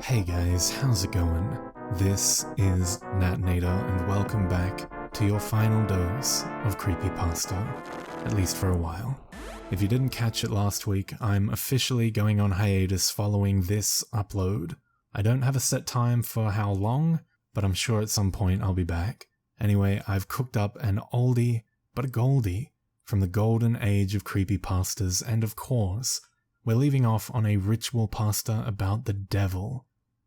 Hey guys, how's it going? This is Natnator and welcome back to your final dose of Creepypasta, at least for a while. If you didn't catch it last week, I'm officially going on hiatus following this upload. I don't have a set time for how long, but I'm sure at some point I'll be back. Anyway, I've cooked up an oldie, but a goldie, from the golden age of creepypastas, and of course, we're leaving off on a ritual pasta about the devil.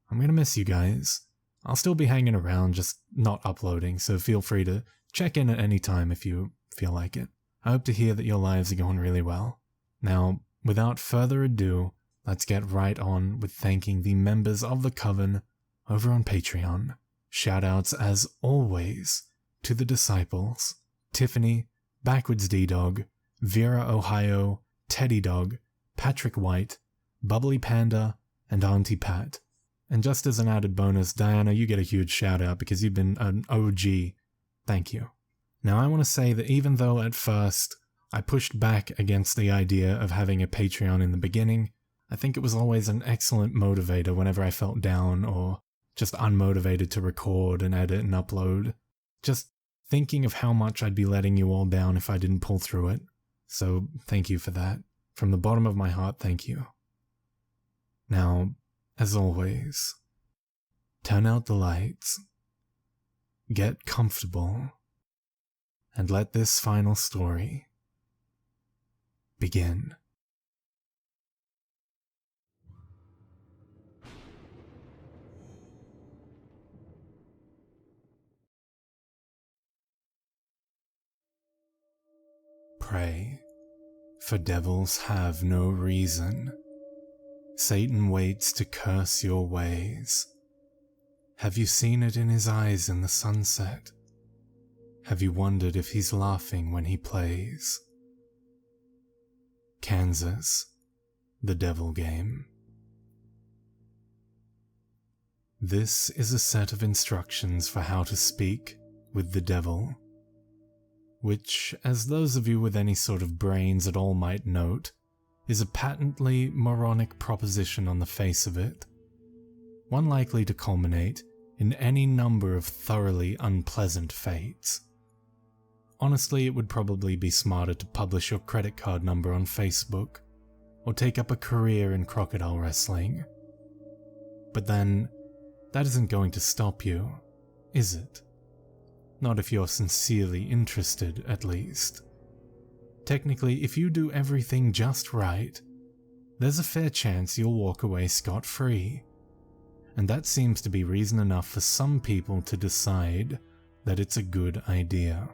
I'm gonna miss you guys. I'll still be hanging around, just not uploading, so feel free to check in at any time if you feel like it. I hope to hear that your lives are going really well. Now, without further ado, let's get right on with thanking the members of the Coven over on Patreon. Shoutouts as always to the Disciples, Tiffany, Backwards D-Dog, Vera Ohio, Teddy Dog, Patrick White, Bubbly Panda, and Auntie Pat. And just as an added bonus, Diana, you get a huge shout out because you've been an OG. Thank you. Now I want to say that even though at first I pushed back against the idea of having a Patreon in the beginning, I think it was always an excellent motivator whenever I felt down or just unmotivated to record and edit and upload. Just thinking of how much I'd be letting you all down if I didn't pull through it. So thank you for that. From the bottom of my heart, thank you. Now, as always, turn out the lights, get comfortable, and let this final story begin. Pray, for devils have no reason. Satan waits to curse your ways. Have you seen it in his eyes in the sunset? Have you wondered if he's laughing when he plays? Kansas, the Devil Game. This is a set of instructions for how to speak with the devil, which, as those of you with any sort of brains at all might note, is a patently moronic proposition on the face of it, one likely to culminate in any number of thoroughly unpleasant fates. Honestly, it would probably be smarter to publish your credit card number on Facebook, or take up a career in crocodile wrestling. But then, that isn't going to stop you, is it? Not if you're sincerely interested, at least. Technically, if you do everything just right, there's a fair chance you'll walk away scot-free. And that seems to be reason enough for some people to decide that it's a good idea.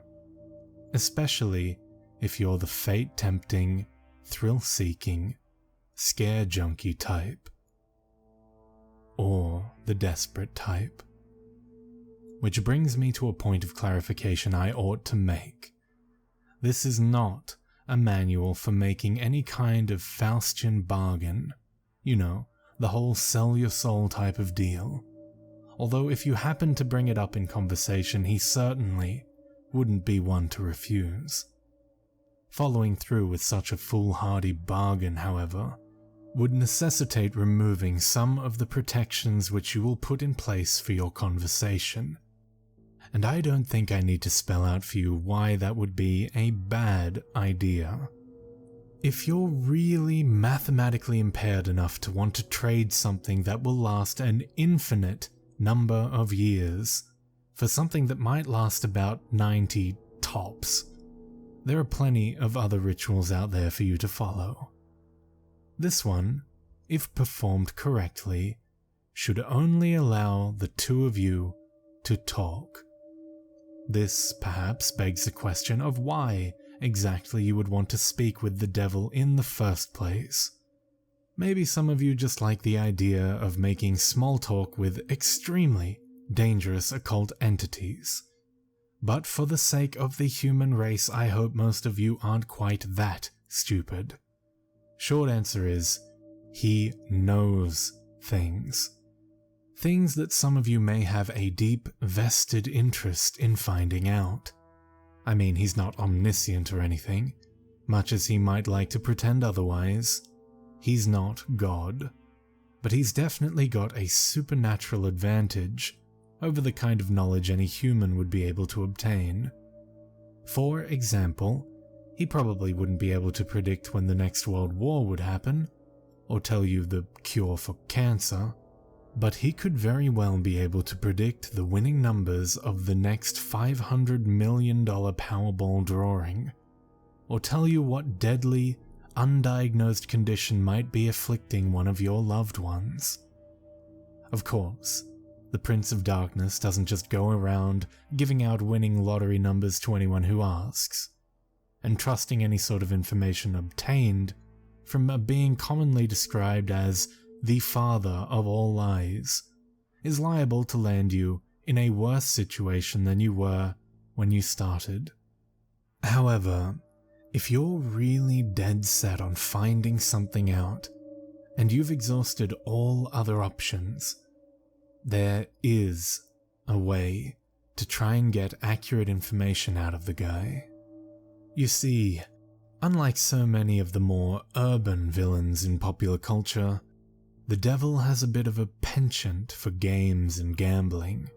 Especially if you're the fate-tempting, thrill-seeking, scare-junkie type. Or the desperate type. Which brings me to a point of clarification I ought to make. This is not a manual for making any kind of Faustian bargain. You know, the whole sell your soul type of deal. Although if you happen to bring it up in conversation, he certainly wouldn't be one to refuse. Following through with such a foolhardy bargain, however, would necessitate removing some of the protections which you will put in place for your conversation. And I don't think I need to spell out for you why that would be a bad idea. If you're really mathematically impaired enough to want to trade something that will last an infinite number of years for something that might last about 90 tops, there are plenty of other rituals out there for you to follow. This one, if performed correctly, should only allow the two of you to talk. This perhaps begs the question of why exactly you would want to speak with the devil in the first place. Maybe some of you just like the idea of making small talk with extremely dangerous occult entities. But for the sake of the human race, I hope most of you aren't quite that stupid. Short answer is, he knows things. Things that some of you may have a deep, vested interest in finding out. I mean, he's not omniscient or anything, much as he might like to pretend otherwise. He's not God. but he's definitely got a supernatural advantage over the kind of knowledge any human would be able to obtain. For example, he probably wouldn't be able to predict when the next world war would happen, or tell you the cure for cancer, but he could very well be able to predict the winning numbers of the next $500 million Powerball drawing, or tell you what deadly, undiagnosed condition might be afflicting one of your loved ones. Of course, the Prince of Darkness doesn't just go around giving out winning lottery numbers to anyone who asks, and trusting any sort of information obtained from a being commonly described as the father of all lies is liable to land you in a worse situation than you were when you started. However, if you're really dead set on finding something out, and you've exhausted all other options, there is a way to try and get accurate information out of the guy. You see, unlike so many of the more urban villains in popular culture, the devil has a bit of a penchant for games and gambling.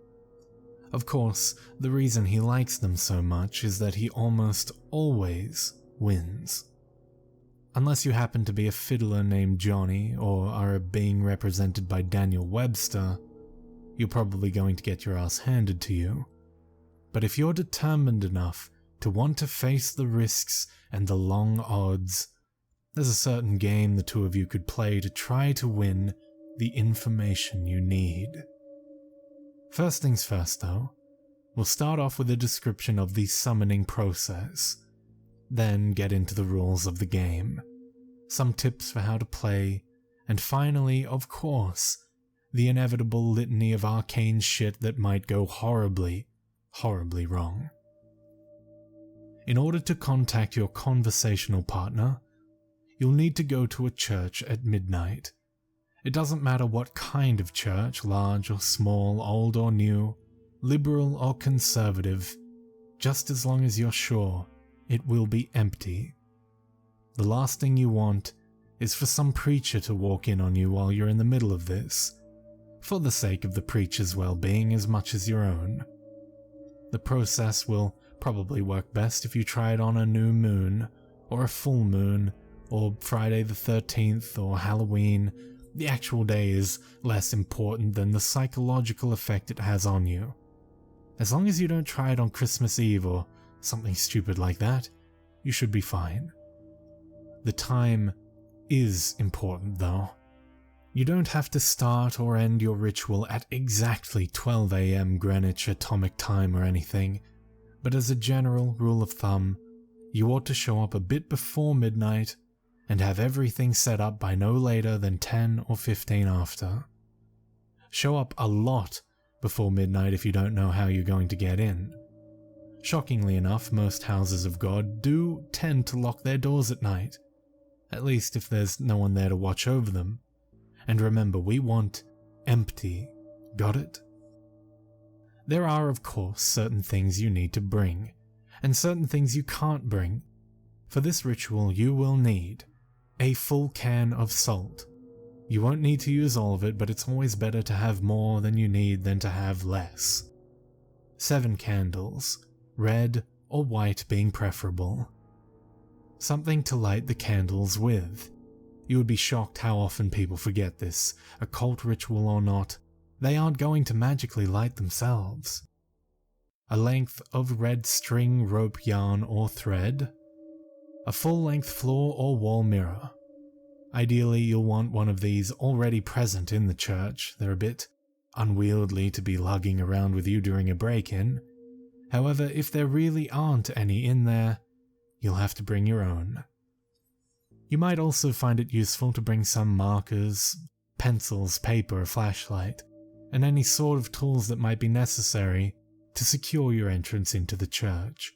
Of course, the reason he likes them so much is that he almost always wins. Unless you happen to be a fiddler named Johnny or are a being represented by Daniel Webster, you're probably going to get your ass handed to you. But if you're determined enough to want to face the risks and the long odds, there's a certain game the two of you could play to try to win the information you need. First things first though, we'll start off with a description of the summoning process, then get into the rules of the game, some tips for how to play, and finally, of course, the inevitable litany of arcane shit that might go horribly, horribly wrong. In order to contact your conversational partner, you'll need to go to a church at midnight. It doesn't matter what kind of church, large or small, old or new, liberal or conservative, just as long as you're sure it will be empty. The last thing you want is for some preacher to walk in on you while you're in the middle of this, for the sake of the preacher's well-being as much as your own. The process will probably work best if you try it on a new moon, or a full moon, or Friday the 13th, or Halloween. The actual day is less important than the psychological effect it has on you. As long as you don't try it on Christmas Eve or something stupid like that, you should be fine. The time is important though. You don't have to start or end your ritual at exactly 12 AM Greenwich Atomic Time or anything, but as a general rule of thumb, you ought to show up a bit before midnight and have everything set up by no later than 10 or 15 after. Show up a lot before midnight if you don't know how you're going to get in. Shockingly enough, most houses of God do tend to lock their doors at night, at least if there's no one there to watch over them. And remember, we want empty, got it? There are, of course, certain things you need to bring, and certain things you can't bring. For this ritual, you will need a full can of salt. You won't need to use all of it, but it's always better to have more than you need than to have less. 7 candles, red or white being preferable. Something to light the candles with. You would be shocked how often people forget this, occult ritual or not, they aren't going to magically light themselves. A length of red string, rope, yarn or thread. A full-length floor or wall mirror. Ideally, you'll want one of these already present in the church. They're a bit unwieldy to be lugging around with you during a break-in. However, if there really aren't any in there, you'll have to bring your own. You might also find it useful to bring some markers, pencils, paper, a flashlight, and any sort of tools that might be necessary to secure your entrance into the church.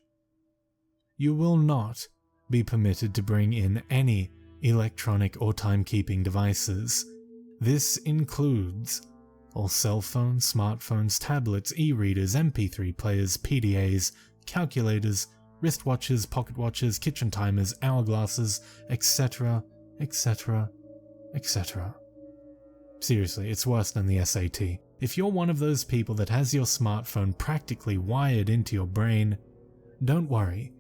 You will not be permitted to bring in any electronic or timekeeping devices. This includes all cell phones, smartphones, tablets, e-readers, MP3 players, PDAs, calculators, wristwatches, pocket watches, kitchen timers, hourglasses, etc., etc., etc. Seriously, it's worse than the SAT. If you're one of those people that has your smartphone practically wired into your brain, don't worry.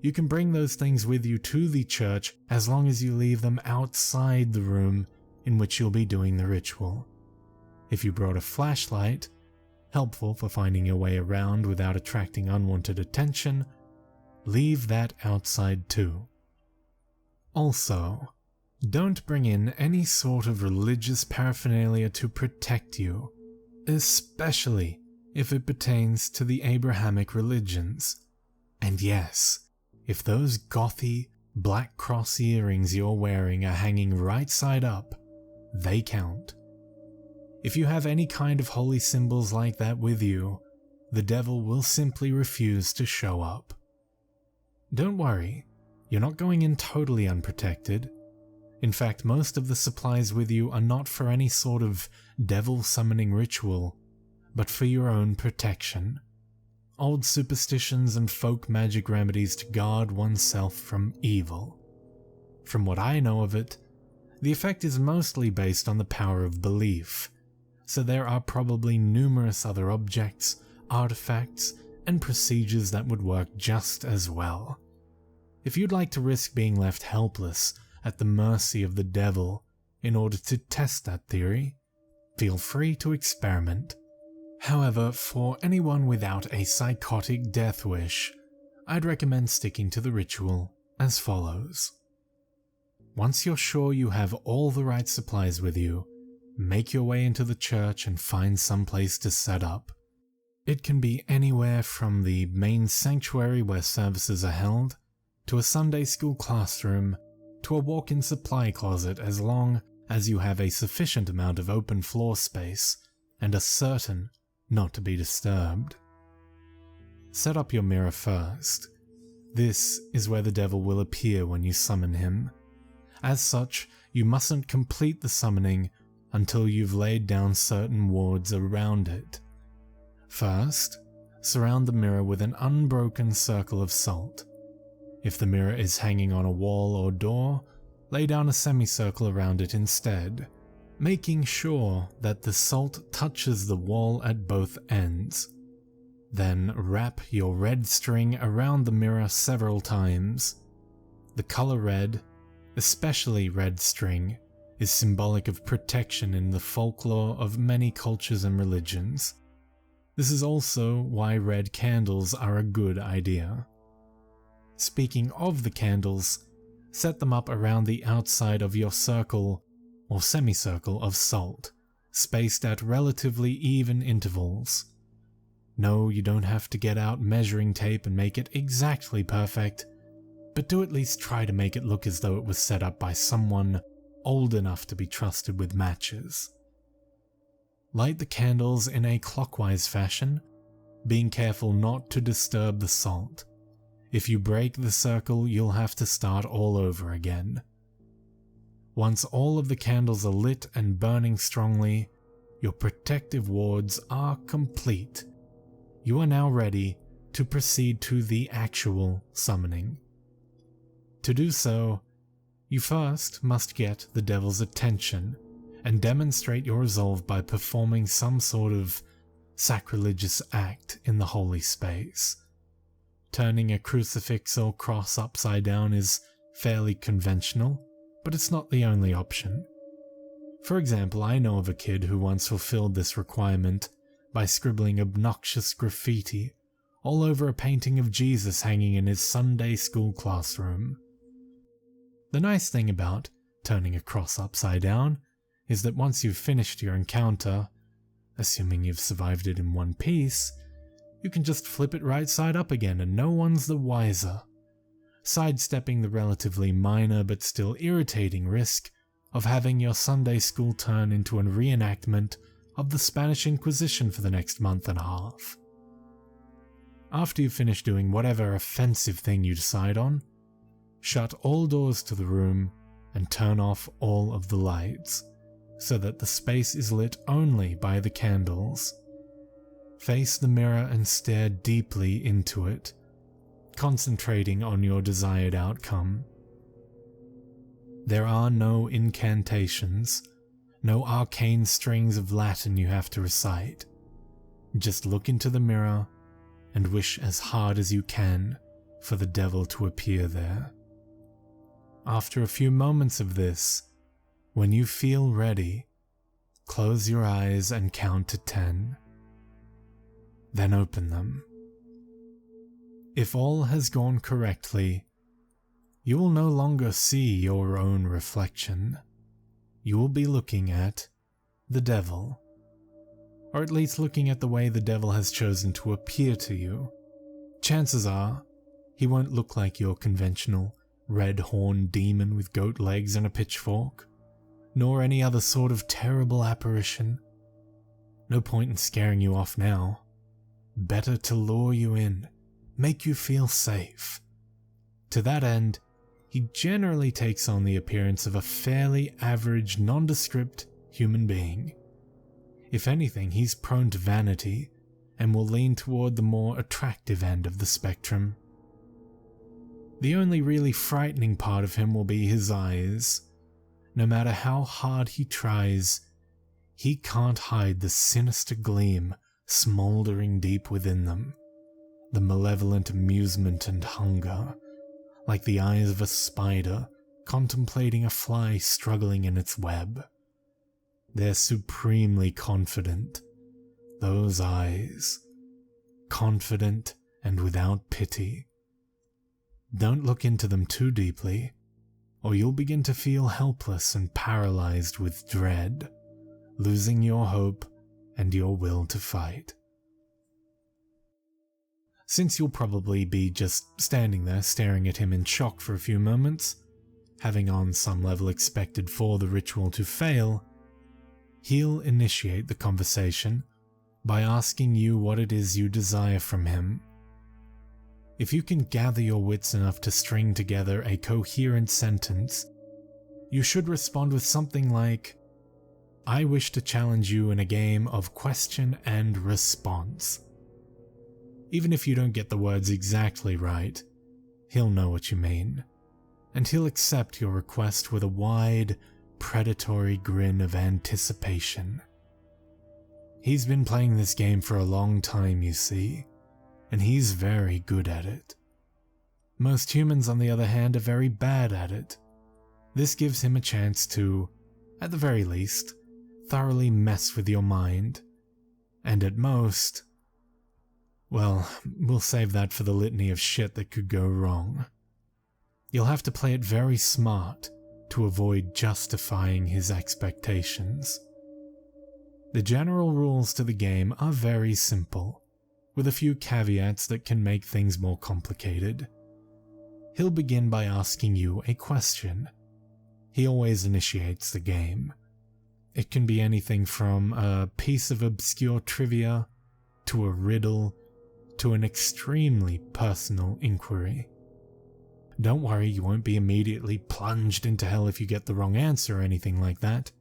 You can bring those things with you to the church as long as you leave them outside the room in which you'll be doing the ritual. If you brought a flashlight, helpful for finding your way around without attracting unwanted attention, leave that outside too. Also, don't bring in any sort of religious paraphernalia to protect you, especially if it pertains to the Abrahamic religions. And yes, if those gothy, black cross earrings you're wearing are hanging right side up, they count. If you have any kind of holy symbols like that with you, the devil will simply refuse to show up. Don't worry, you're not going in totally unprotected. In fact, most of the supplies with you are not for any sort of devil summoning ritual, but for your own protection. Old superstitions and folk magic remedies to guard oneself from evil. From what I know of it, the effect is mostly based on the power of belief, so there are probably numerous other objects, artifacts, and procedures that would work just as well. If you'd like to risk being left helpless at the mercy of the devil in order to test that theory, feel free to experiment. However, for anyone without a psychotic death wish, I'd recommend sticking to the ritual as follows. Once you're sure you have all the right supplies with you, make your way into the church and find some place to set up. It can be anywhere from the main sanctuary where services are held, to a Sunday school classroom, to a walk-in supply closet, as long as you have a sufficient amount of open floor space and are certain not to be disturbed. Set up your mirror first. This is where the devil will appear when you summon him. As such, you mustn't complete the summoning until you've laid down certain wards around it. First, surround the mirror with an unbroken circle of salt. If the mirror is hanging on a wall or door, lay down a semicircle around it instead, making sure that the salt touches the wall at both ends. Then wrap your red string around the mirror several times. The color red, especially red string, is symbolic of protection in the folklore of many cultures and religions. This is also why red candles are a good idea. Speaking of the candles, set them up around the outside of your circle or semicircle of salt, spaced at relatively even intervals. No, you don't have to get out measuring tape and make it exactly perfect, but do at least try to make it look as though it was set up by someone old enough to be trusted with matches. Light the candles in a clockwise fashion, being careful not to disturb the salt. If you break the circle, you'll have to start all over again. Once all of the candles are lit and burning strongly, your protective wards are complete. You are now ready to proceed to the actual summoning. To do so, you first must get the devil's attention and demonstrate your resolve by performing some sort of sacrilegious act in the holy space. Turning a crucifix or cross upside down is fairly conventional, but it's not the only option. For example, I know of a kid who once fulfilled this requirement by scribbling obnoxious graffiti all over a painting of Jesus hanging in his Sunday school classroom. The nice thing about turning a cross upside down is that once you've finished your encounter, assuming you've survived it in one piece, you can just flip it right side up again and no one's the wiser, sidestepping the relatively minor but still irritating risk of having your Sunday school turn into a reenactment of the Spanish Inquisition for the next month and a half. After you finish doing whatever offensive thing you decide on, shut all doors to the room and turn off all of the lights, so that the space is lit only by the candles. Face the mirror and stare deeply into it, concentrating on your desired outcome. There are no incantations, no arcane strings of Latin you have to recite. Just look into the mirror and wish as hard as you can for the devil to appear there. After a few moments of this, when you feel ready, close your eyes and count to 10. Then open them. If all has gone correctly, you will no longer see your own reflection. You will be looking at the devil, or at least looking at the way the devil has chosen to appear to you. Chances are, he won't look like your conventional red-horned demon with goat legs and a pitchfork, nor any other sort of terrible apparition. No point in scaring you off now. Better to lure you in, make you feel safe. To that end, he generally takes on the appearance of a fairly average, nondescript human being. If anything, he's prone to vanity and will lean toward the more attractive end of the spectrum. The only really frightening part of him will be his eyes. No matter how hard he tries, he can't hide the sinister gleam smoldering deep within them, the malevolent amusement and hunger, like the eyes of a spider contemplating a fly struggling in its web. They're supremely confident, those eyes, confident and without pity. Don't look into them too deeply, or you'll begin to feel helpless and paralyzed with dread, losing your hope and your will to fight. Since you'll probably be just standing there staring at him in shock for a few moments, having on some level expected for the ritual to fail, he'll initiate the conversation by asking you what it is you desire from him. If you can gather your wits enough to string together a coherent sentence, you should respond with something like, "I wish to challenge you in a game of question and response." Even if you don't get the words exactly right, he'll know what you mean, and he'll accept your request with a wide, predatory grin of anticipation. He's been playing this game for a long time, you see, and he's very good at it. Most humans, on the other hand, are very bad at it. This gives him a chance to, at the very least, thoroughly mess with your mind, and at most, well, we'll save that for the litany of shit that could go wrong. You'll have to play it very smart to avoid justifying his expectations. The general rules to the game are very simple, with a few caveats that can make things more complicated. He'll begin by asking you a question. He always initiates the game. It can be anything from a piece of obscure trivia, to a riddle, to an extremely personal inquiry. Don't worry, you won't be immediately plunged into hell if you get the wrong answer or anything like that.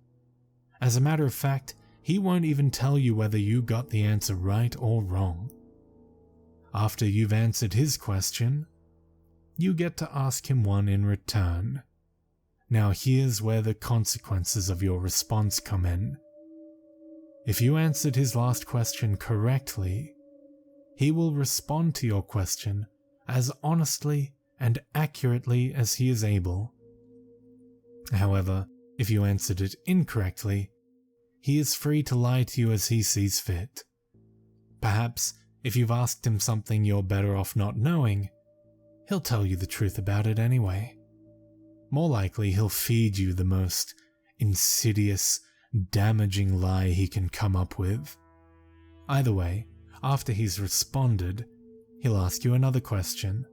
As a matter of fact, he won't even tell you whether you got the answer right or wrong. After you've answered his question, you get to ask him one in return. Now here's where the consequences of your response come in. If you answered his last question correctly, he will respond to your question as honestly and accurately as he is able. However, if you answered it incorrectly, he is free to lie to you as he sees fit. Perhaps, if you've asked him something you're better off not knowing, he'll tell you the truth about it anyway. More likely, he'll feed you the most insidious, damaging lie he can come up with. Either way, after he's responded, he'll ask you another question,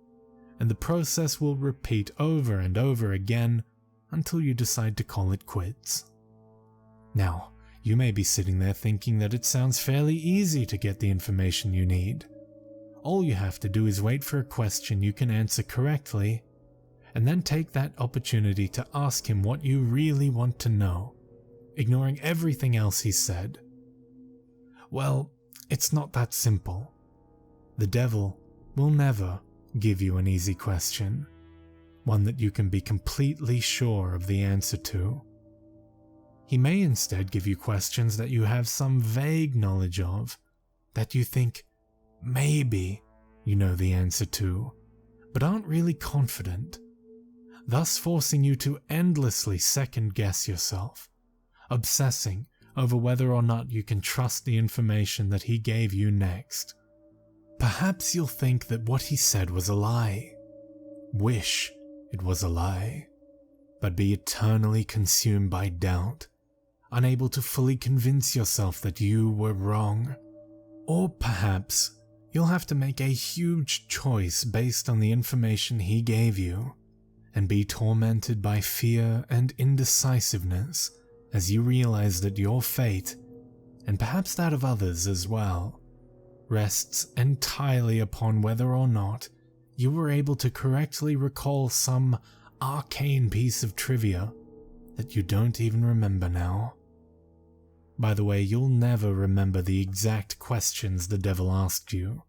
and the process will repeat over and over again until you decide to call it quits. Now, you may be sitting there thinking that it sounds fairly easy to get the information you need. All you have to do is wait for a question you can answer correctly, and then take that opportunity to ask him what you really want to know, ignoring everything else he said. Well, it's not that simple. The devil will never give you an easy question, one that you can be completely sure of the answer to. He may instead give you questions that you have some vague knowledge of, that you think maybe you know the answer to, but aren't really confident, thus forcing you to endlessly second-guess yourself, obsessing over whether or not you can trust the information that he gave you next. Perhaps you'll think that what he said was a lie, wish it was a lie, but be eternally consumed by doubt, unable to fully convince yourself that you were wrong. Or perhaps you'll have to make a huge choice based on the information he gave you, and be tormented by fear and indecisiveness as you realize that your fate, and perhaps that of others as well, rests entirely upon whether or not you were able to correctly recall some arcane piece of trivia that you don't even remember now. By the way, you'll never remember the exact questions the devil asked you.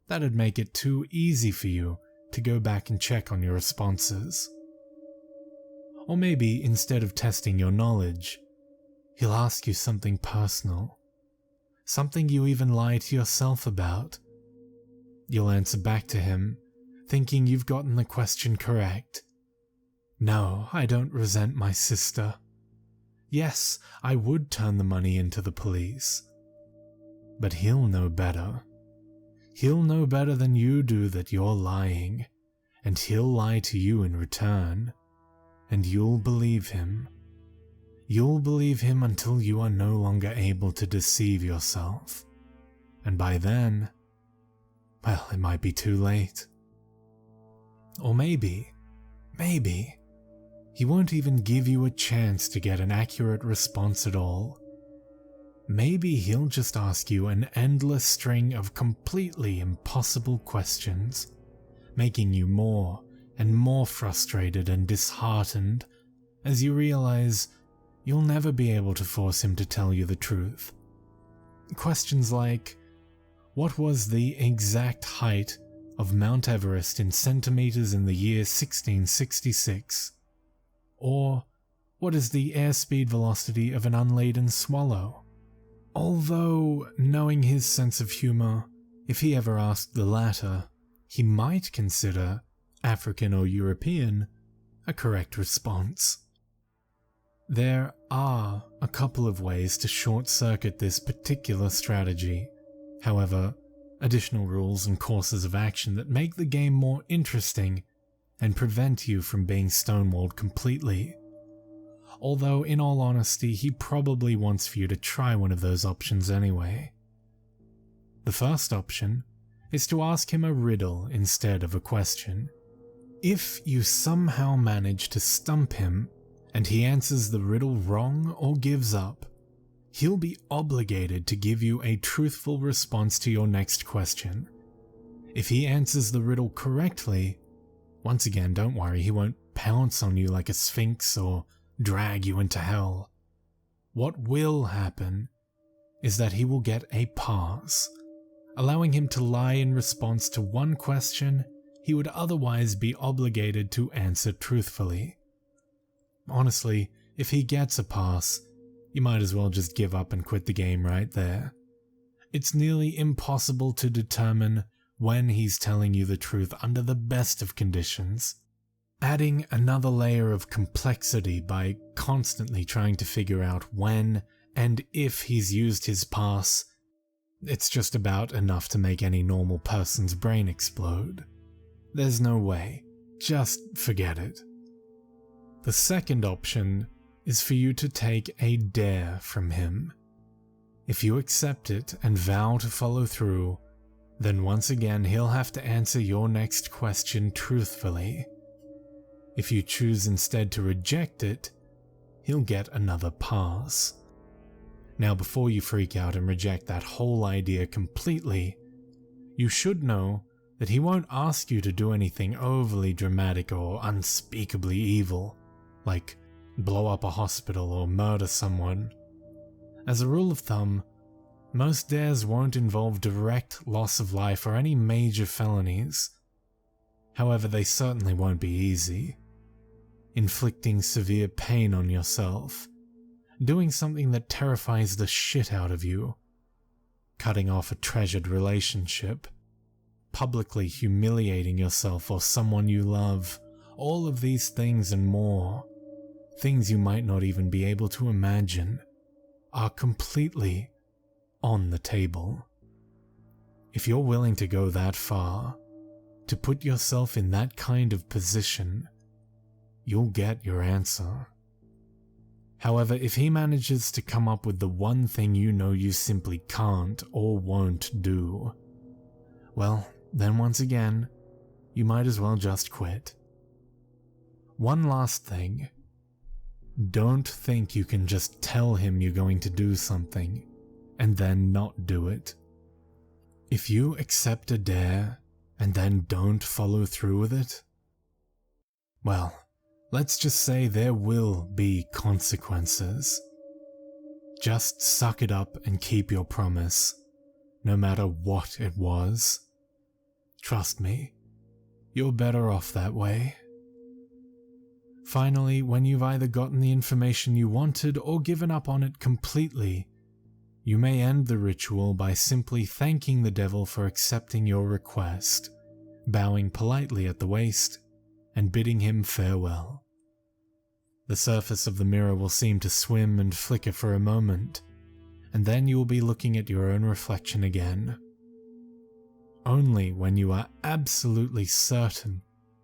That'd make it too easy for you to go back and check on your responses. Or maybe instead of testing your knowledge, he'll ask you something personal, something you even lie to yourself about. You'll answer back to him, thinking you've gotten the question correct. No, I don't resent my sister. Yes, I would turn the money into the police. But he'll know better. He'll know better than you do that you're lying, and he'll lie to you in return. And you'll believe him. You'll believe him until you are no longer able to deceive yourself. And by then, well, it might be too late. Or maybe, he won't even give you a chance to get an accurate response at all. Maybe he'll just ask you an endless string of completely impossible questions, making you more and more frustrated and disheartened as you realize you'll never be able to force him to tell you the truth. Questions like, what was the exact height of Mount Everest in centimeters in the year 1666? Or, what is the airspeed velocity of an unladen swallow? Although, knowing his sense of humor, if he ever asked the latter, he might consider African or European a correct response. There are a couple of ways to short-circuit this particular strategy. However, additional rules and courses of action that make the game more interesting and prevent you from being stonewalled completely. Although, in all honesty, he probably wants for you to try one of those options anyway. The first option is to ask him a riddle instead of a question. If you somehow manage to stump him, and he answers the riddle wrong or gives up, he'll be obligated to give you a truthful response to your next question. If he answers the riddle correctly, once again, don't worry, he won't pounce on you like a sphinx or drag you into hell. What will happen is that he will get a pass, allowing him to lie in response to one question he would otherwise be obligated to answer truthfully. Honestly, if he gets a pass, you might as well just give up and quit the game right there. It's nearly impossible to determine when he's telling you the truth under the best of conditions. Adding another layer of complexity by constantly trying to figure out when and if he's used his pass, it's just about enough to make any normal person's brain explode. There's no way. Just forget it. The second option is for you to take a dare from him. If you accept it and vow to follow through, then once again he'll have to answer your next question truthfully. If you choose instead to reject it, he'll get another pass. Now, before you freak out and reject that whole idea completely, you should know that he won't ask you to do anything overly dramatic or unspeakably evil, like blow up a hospital or murder someone. As a rule of thumb, most dares won't involve direct loss of life or any major felonies. However, they certainly won't be easy. Inflicting severe pain on yourself, doing something that terrifies the shit out of you, cutting off a treasured relationship, publicly humiliating yourself or someone you love, all of these things and more, things you might not even be able to imagine, are completely on the table. If you're willing to go that far, to put yourself in that kind of position, you'll get your answer. However, if he manages to come up with the one thing you know you simply can't or won't do, well, then once again, you might as well just quit. One last thing. Don't think you can just tell him you're going to do something and then not do it. If you accept a dare and then don't follow through with it, well, let's just say there will be consequences. Just suck it up and keep your promise, no matter what it was. Trust me, you're better off that way. Finally, when you've either gotten the information you wanted or given up on it completely, you may end the ritual by simply thanking the devil for accepting your request, bowing politely at the waist, and bidding him farewell. The surface of the mirror will seem to swim and flicker for a moment, and then you will be looking at your own reflection again. Only when you are absolutely certain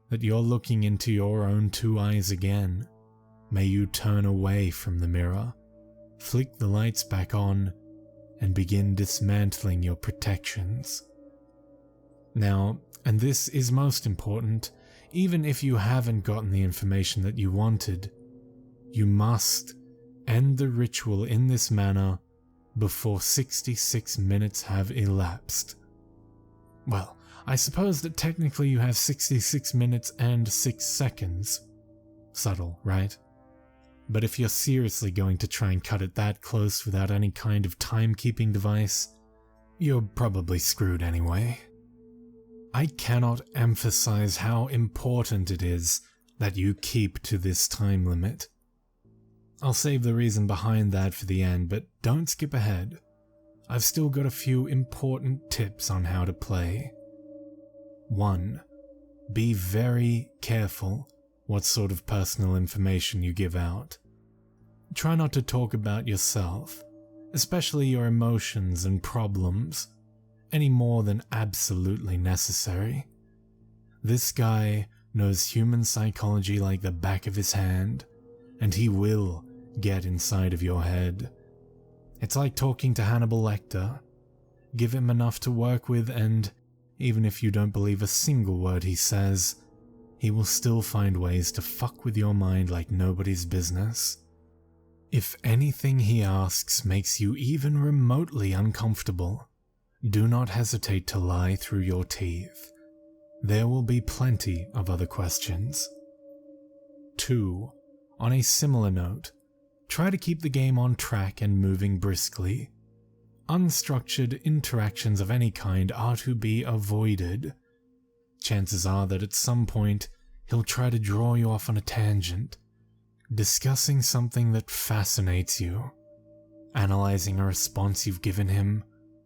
that you're looking into your own two eyes again, may you turn away from the mirror, flick the lights back on, and begin dismantling your protections. Now, and this is most important, even if you haven't gotten the information that you wanted, you must end the ritual in this manner before 66 minutes have elapsed. Well, I suppose that technically you have 66 minutes and 6 seconds. Subtle, right? But if you're seriously going to try and cut it that close without any kind of timekeeping device, you're probably screwed anyway. I cannot emphasize how important it is that you keep to this time limit. I'll save the reason behind that for the end, but don't skip ahead. I've still got a few important tips on how to play. 1. Be very careful what sort of personal information you give out. Try not to talk about yourself, especially your emotions and problems, any more than absolutely necessary. This guy knows human psychology like the back of his hand, and he will get inside of your head. It's like talking to Hannibal Lecter. Give him enough to work with, and even if you don't believe a single word he says, he will still find ways to fuck with your mind like nobody's business. If anything he asks makes you even remotely uncomfortable, do not hesitate to lie through your teeth. There will be plenty of other questions. 2. On a similar note, try to keep the game on track and moving briskly. Unstructured interactions of any kind are to be avoided. Chances are that at some point he'll try to draw you off on a tangent, discussing something that fascinates you, analyzing a response you've given him,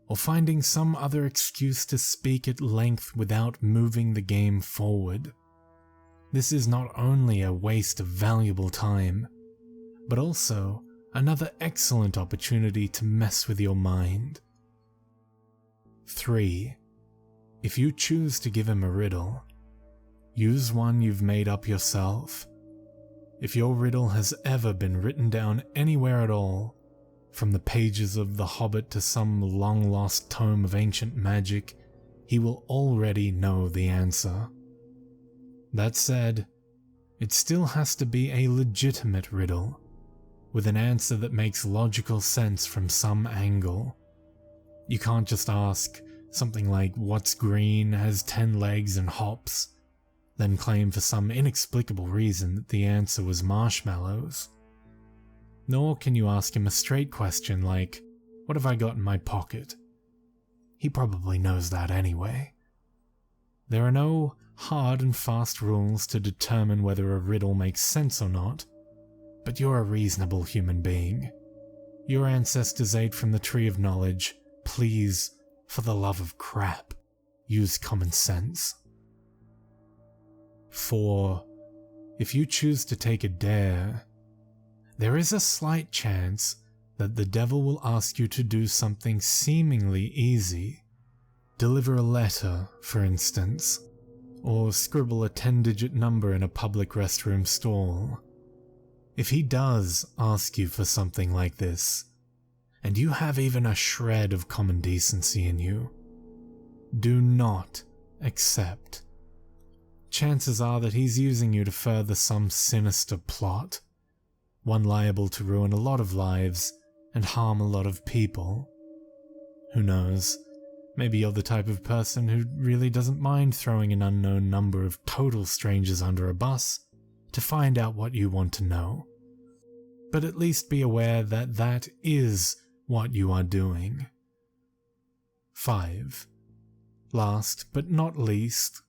or finding some other excuse to speak at length without moving the game forward. This is not only a waste of valuable time, but also another excellent opportunity to mess with your mind. 3. If you choose to give him a riddle, use one you've made up yourself. If your riddle has ever been written down anywhere at all, from the pages of The Hobbit to some long-lost tome of ancient magic, he will already know the answer. That said, it still has to be a legitimate riddle, with an answer that makes logical sense from some angle. You can't just ask something like what's green, has 10 legs and hops, then claim for some inexplicable reason that the answer was marshmallows. Nor can you ask him a straight question like, what have I got in my pocket? He probably knows that anyway. There are no hard and fast rules to determine whether a riddle makes sense or not, but you're a reasonable human being, your ancestors ate from the tree of knowledge, please, for the love of crap, use common sense. 4. If you choose to take a dare, there is a slight chance that the devil will ask you to do something seemingly easy. Deliver a letter, for instance, or scribble a 10-digit number in a public restroom stall. If he does ask you for something like this, and you have even a shred of common decency in you, do not accept. Chances are that he's using you to further some sinister plot, one liable to ruin a lot of lives and harm a lot of people. Who knows? Maybe you're the type of person who really doesn't mind throwing an unknown number of total strangers under a bus to find out what you want to know. But at least be aware that that is what you are doing. 5. Last but not least,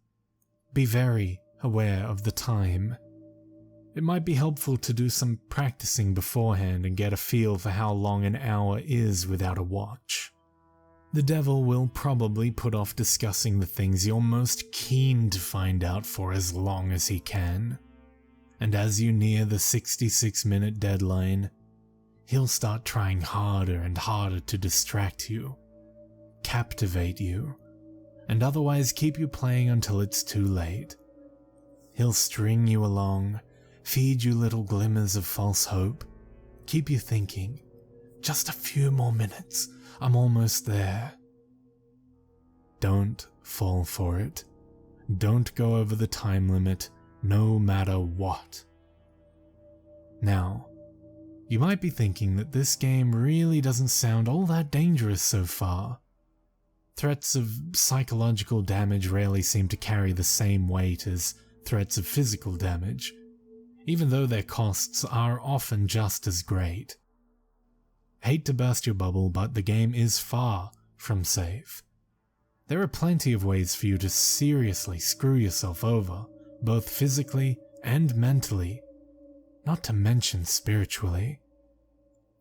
be very aware of the time. It might be helpful to do some practicing beforehand and get a feel for how long an hour is without a watch. The devil will probably put off discussing the things you're most keen to find out for as long as he can. And as you near the 66-minute deadline, he'll start trying harder and harder to distract you, captivate you, and otherwise keep you playing until it's too late. He'll string you along, feed you little glimmers of false hope, keep you thinking, just a few more minutes, I'm almost there. Don't fall for it. Don't go over the time limit, no matter what. Now, you might be thinking that this game really doesn't sound all that dangerous so far. Threats of psychological damage rarely seem to carry the same weight as threats of physical damage, even though their costs are often just as great. Hate to burst your bubble, but the game is far from safe. There are plenty of ways for you to seriously screw yourself over, both physically and mentally, not to mention spiritually.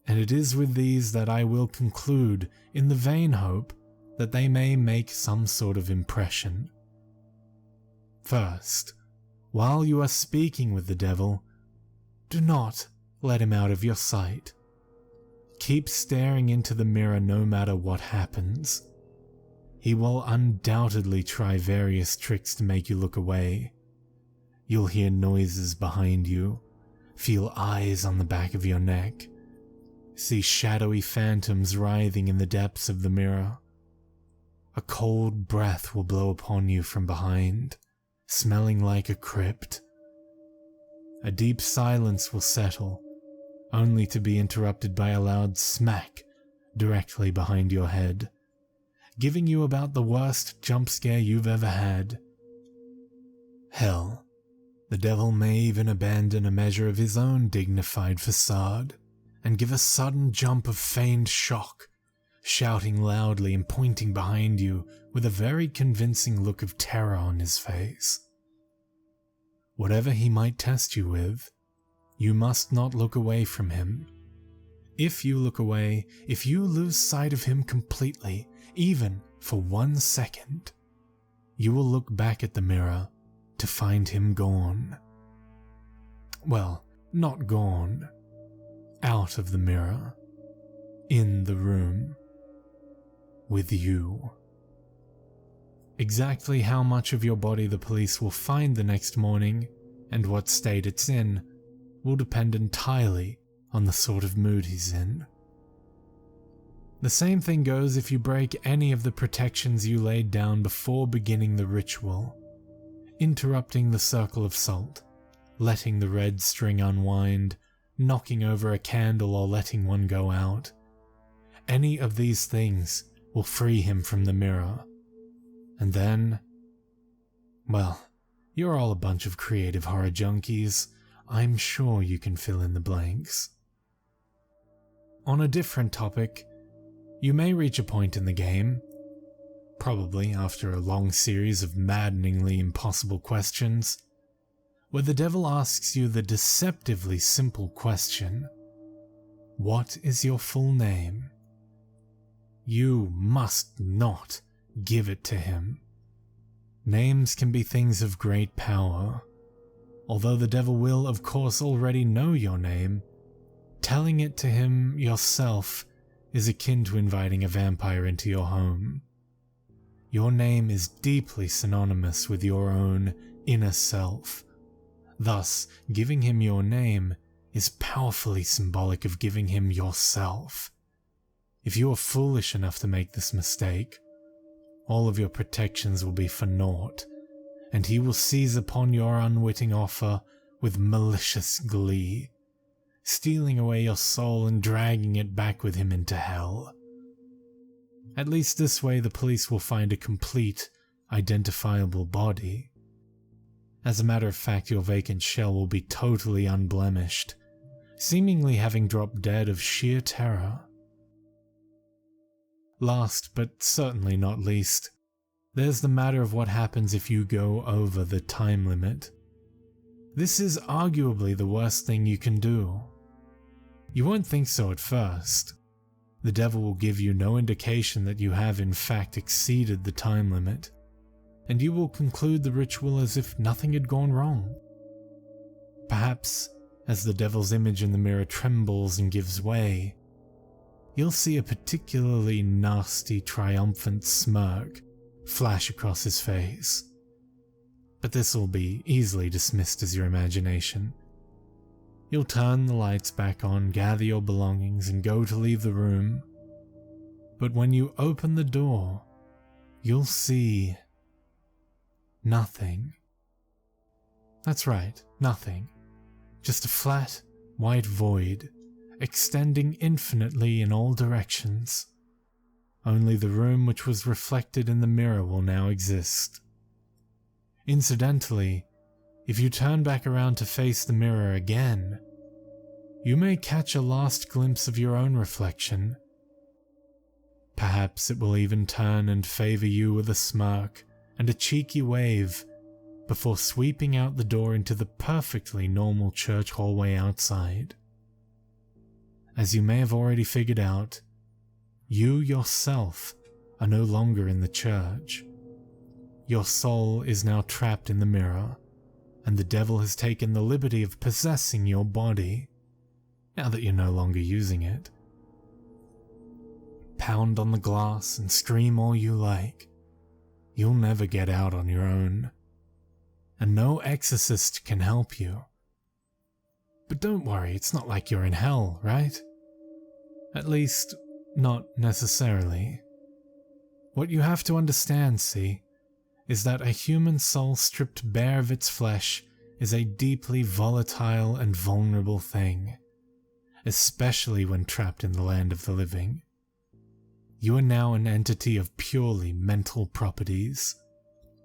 And it is with these that I will conclude in the vain hope that they may make some sort of impression. First, while you are speaking with the devil, do not let him out of your sight. Keep staring into the mirror no matter what happens. He will undoubtedly try various tricks to make you look away. You'll hear noises behind you, feel eyes on the back of your neck, see shadowy phantoms writhing in the depths of the mirror. A cold breath will blow upon you from behind, smelling like a crypt. A deep silence will settle, only to be interrupted by a loud smack directly behind your head, giving you about the worst jump scare you've ever had. Hell, the devil may even abandon a measure of his own dignified facade and give a sudden jump of feigned shock, shouting loudly and pointing behind you with a very convincing look of terror on his face. Whatever he might test you with, you must not look away from him. If you look away, if you lose sight of him completely, even for 1 second, you will look back at the mirror to find him gone. Well, not gone. Out of the mirror. In the room. With you. Exactly how much of your body the police will find the next morning, and what state it's in, will depend entirely on the sort of mood he's in. The same thing goes if you break any of the protections you laid down before beginning the ritual, interrupting the circle of salt, letting the red string unwind, knocking over a candle or letting one go out. Any of these things will free him from the mirror. And then, well, you're all a bunch of creative horror junkies. I'm sure you can fill in the blanks. On a different topic, you may reach a point in the game, probably after a long series of maddeningly impossible questions, where the devil asks you the deceptively simple question, What is your full name? You must not give it to him. Names can be things of great power. Although the devil will, of course, already know your name, telling it to him yourself is akin to inviting a vampire into your home. Your name is deeply synonymous with your own inner self. Thus, giving him your name is powerfully symbolic of giving him yourself. If you are foolish enough to make this mistake, all of your protections will be for naught, and he will seize upon your unwitting offer with malicious glee, stealing away your soul and dragging it back with him into hell. At least this way the police will find a complete, identifiable body. As a matter of fact, your vacant shell will be totally unblemished, seemingly having dropped dead of sheer terror. Last, but certainly not least, there's the matter of what happens if you go over the time limit. This is arguably the worst thing you can do. You won't think so at first. The devil will give you no indication that you have in fact exceeded the time limit, and you will conclude the ritual as if nothing had gone wrong. Perhaps, as the devil's image in the mirror trembles and gives way, you'll see a particularly nasty, triumphant smirk flash across his face. But this will be easily dismissed as your imagination. You'll turn the lights back on, gather your belongings, and go to leave the room. But when you open the door, you'll see nothing. That's right, nothing. Just a flat, white void, extending infinitely in all directions. Only the room which was reflected in the mirror will now exist. Incidentally, if you turn back around to face the mirror again, you may catch a last glimpse of your own reflection. Perhaps it will even turn and favor you with a smirk and a cheeky wave before sweeping out the door into the perfectly normal church hallway outside. As you may have already figured out, you yourself are no longer in the church. Your soul is now trapped in the mirror, and the devil has taken the liberty of possessing your body, now that you're no longer using it. Pound on the glass and scream all you like. You'll never get out on your own, and no exorcist can help you. But don't worry, it's not like you're in hell, right? At least, not necessarily. What you have to understand, see, is that a human soul stripped bare of its flesh is a deeply volatile and vulnerable thing, especially when trapped in the land of the living. You are now an entity of purely mental properties,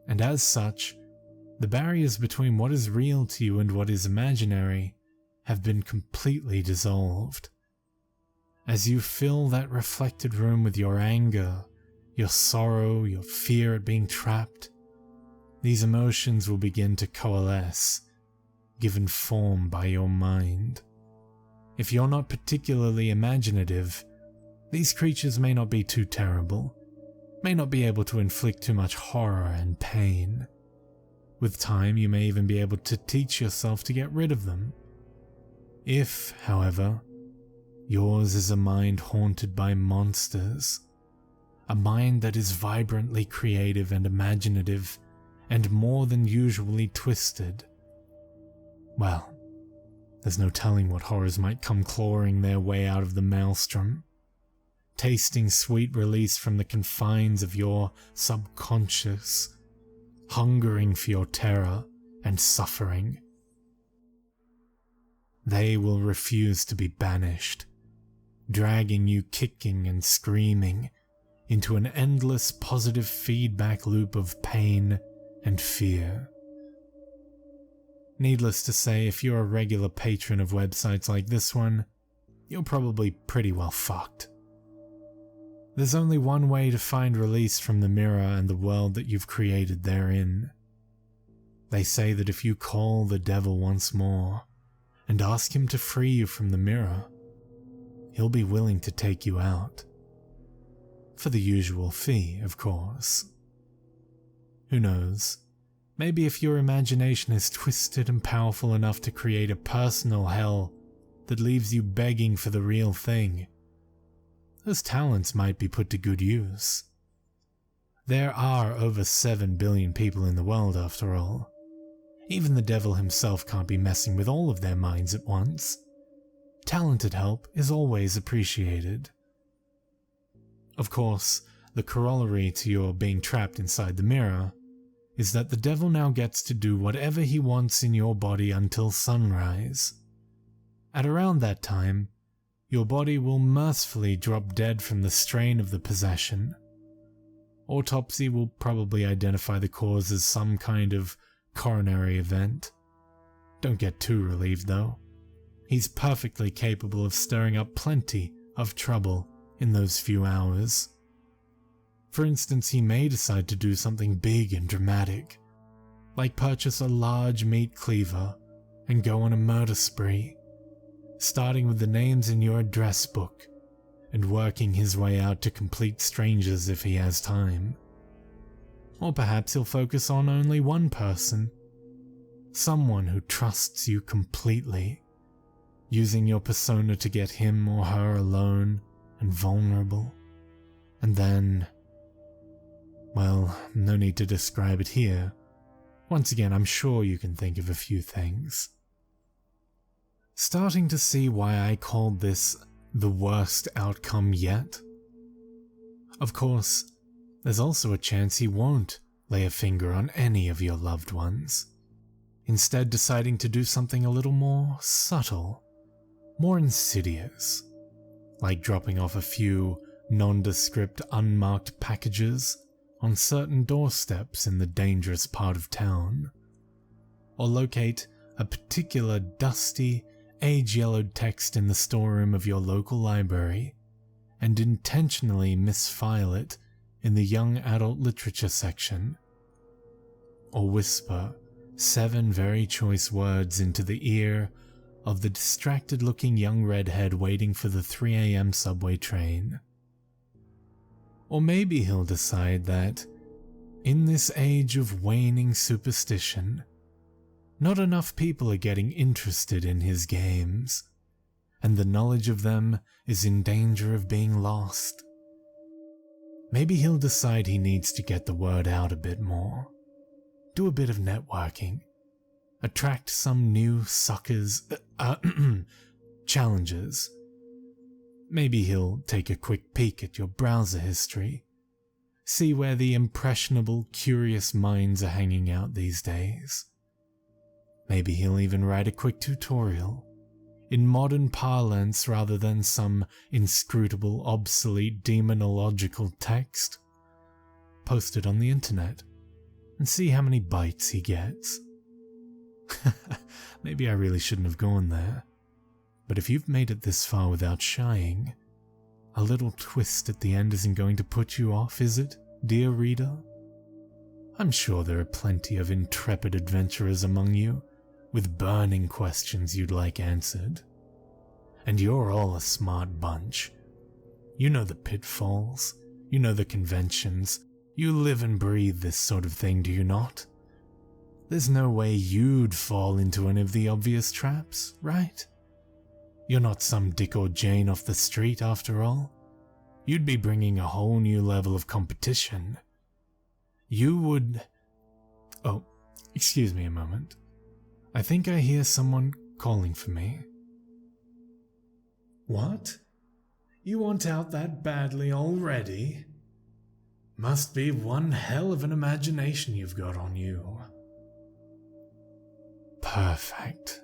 and as such, the barriers between what is real to you and what is imaginary have been completely dissolved. As you fill that reflected room with your anger, your sorrow, your fear at being trapped, these emotions will begin to coalesce, given form by your mind. If you're not particularly imaginative, these creatures may not be too terrible, may not be able to inflict too much horror and pain. With time, you may even be able to teach yourself to get rid of them. If, however, yours is a mind haunted by monsters, a mind that is vibrantly creative and imaginative, and more than usually twisted, well, there's no telling what horrors might come clawing their way out of the maelstrom, tasting sweet release from the confines of your subconscious, hungering for your terror and suffering. They will refuse to be banished, dragging you kicking and screaming into an endless positive feedback loop of pain and fear. Needless to say, if you're a regular patron of websites like this one, you're probably pretty well fucked. There's only one way to find release from the mirror and the world that you've created therein. They say that if you call the devil once more and ask him to free you from the mirror, he'll be willing to take you out. For the usual fee, of course. Who knows? Maybe if your imagination is twisted and powerful enough to create a personal hell that leaves you begging for the real thing, those talents might be put to good use. There are over 7 billion people in the world, after all. Even the devil himself can't be messing with all of their minds at once. Talented help is always appreciated. Of course, the corollary to your being trapped inside the mirror is that the devil now gets to do whatever he wants in your body until sunrise. At around that time, your body will mercifully drop dead from the strain of the possession. Autopsy will probably identify the cause as some kind of coronary event. Don't get too relieved though. He's perfectly capable of stirring up plenty of trouble in those few hours. For instance, he may decide to do something big and dramatic, like purchase a large meat cleaver and go on a murder spree, starting with the names in your address book and working his way out to complete strangers if he has time. Or perhaps he'll focus on only one person, someone who trusts you completely, using your persona to get him or her alone and vulnerable. And then, well, no need to describe it here. Once again, I'm sure you can think of a few things. Starting to see why I called this the worst outcome yet? Of course, there's also a chance he won't lay a finger on any of your loved ones, instead deciding to do something a little more subtle, more insidious, like dropping off a few nondescript unmarked packages on certain doorsteps in the dangerous part of town, or locate a particular dusty, age-yellowed text in the storeroom of your local library and intentionally misfile it in the young adult literature section, or whisper 7 very choice words into the ear of the distracted-looking young redhead waiting for the 3 a.m. subway train. Or maybe he'll decide that, in this age of waning superstition, not enough people are getting interested in his games, and the knowledge of them is in danger of being lost. Maybe he'll decide he needs to get the word out a bit more, do a bit of networking, attract some new suckers, challengers. Maybe he'll take a quick peek at your browser history, see where the impressionable, curious minds are hanging out these days. Maybe he'll even write a quick tutorial, in modern parlance rather than some inscrutable, obsolete, demonological text, post it on the internet, and see how many bites he gets. Maybe I really shouldn't have gone there. But if you've made it this far without shying, a little twist at the end isn't going to put you off, is it, dear reader? I'm sure there are plenty of intrepid adventurers among you, with burning questions you'd like answered. And you're all a smart bunch. You know the pitfalls, you know the conventions, you live and breathe this sort of thing, do you not? There's no way you'd fall into any of the obvious traps, right? You're not some Dick or Jane off the street after all. You'd be bringing a whole new level of competition. You would... Oh, excuse me a moment. I think I hear someone calling for me. What? You want out that badly already? Must be one hell of an imagination you've got on you. Perfect.